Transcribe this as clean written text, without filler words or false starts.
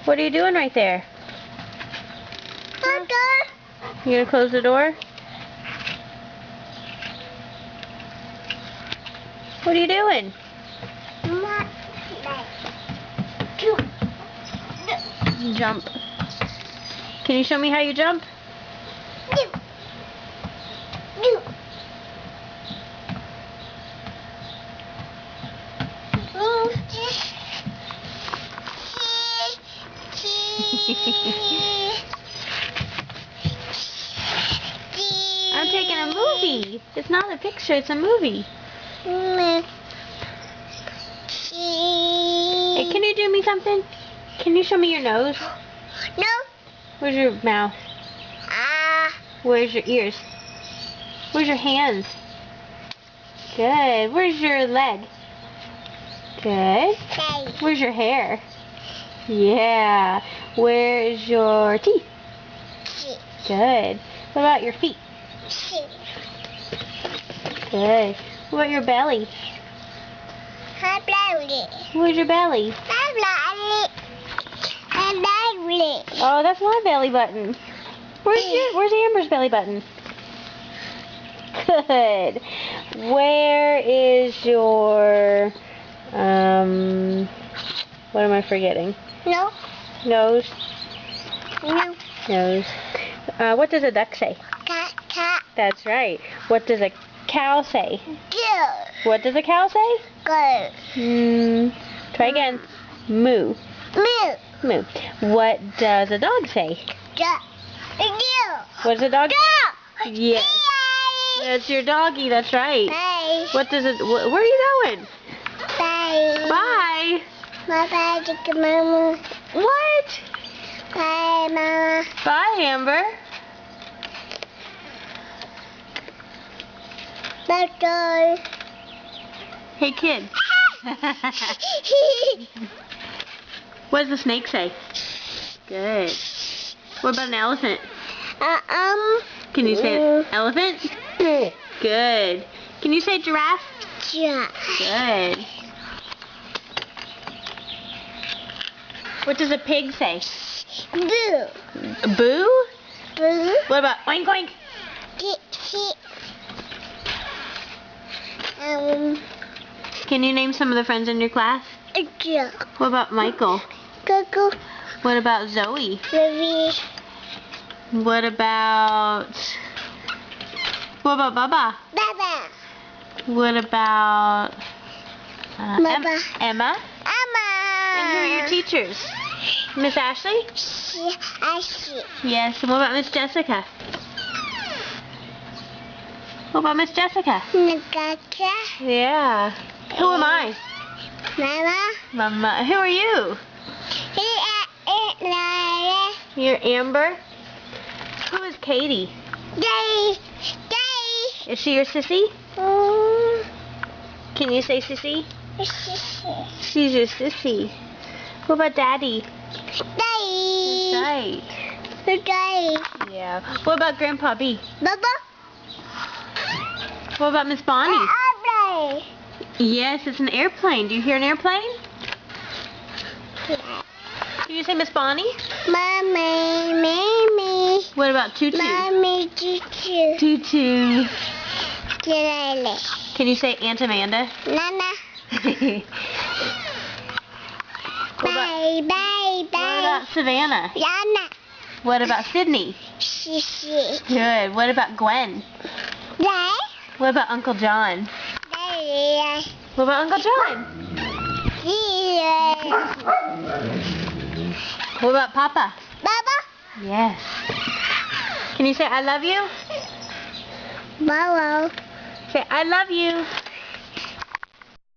What are you doing right there? Door. You gonna close the door? What are you doing? Jump. Can you show me how you jump? I'm taking a movie. It's not a picture, it's a movie. Hey, can you do me something? Can you show me your nose? No. Where's your mouth? Where's your ears? Where's your hands? Good. Where's your leg? Good. Where's your hair? Yeah. Where's your teeth? Good. What about your feet? Good. What about your belly? Where's your belly? Oh, that's my belly button. Where's Amber's belly button? Good. Where is your what am I forgetting? No. Nose. No. Nose. What does a duck say? Cat. That's right. What does a cow say? Good. What does a cow say? Good. Try again. Moo. Moo. Moo. What does a dog say? What does a dog say? Yes. That's your doggy, that's right. Bye. What does it, where are you going? Bye. Bye. Bye, Mama. What? Bye, Mama. Bye, Amber. Bye. Hey, kid. What does the snake say? Good. What about an elephant? Can you say elephant? Good. Can you say giraffe? Yeah. Good. What does a pig say? Boo. Boo? Boo. What about oink oink? Can you name some of the friends in your class? Yeah. What about Michael? Go. What about Zoe? Baby. What about Baba? Baba. What about Baba. Emma? And who are your teachers? Miss Ashley? Ashley. Yes. And what about Miss Jessica? What about Miss Jessica? Nagaka. Yeah. Who am I? Mama. Mama. Who are you? You're Amber. Who is Katie? Day. Is she your sissy? Can you say sissy? She's your sissy. What about Daddy? Day. That's right. Day. Yeah. What about Grandpa B? Baba. What about Miss Bonnie? Airplane. Yes, it's an airplane. Do you hear an airplane? Can you say Miss Bonnie? Mommy. What about Tutu? Mommy, Tutu. Tutu. Lele. Can you say Aunt Amanda? Nana. What Bye. about Savannah? Yana. What about Sydney? Shishi. Good. What about Gwen? Day. What about Uncle John? Day. What about Uncle John? What about Papa? Baba. Yes. Can you say I love you? Baba. Say I love you.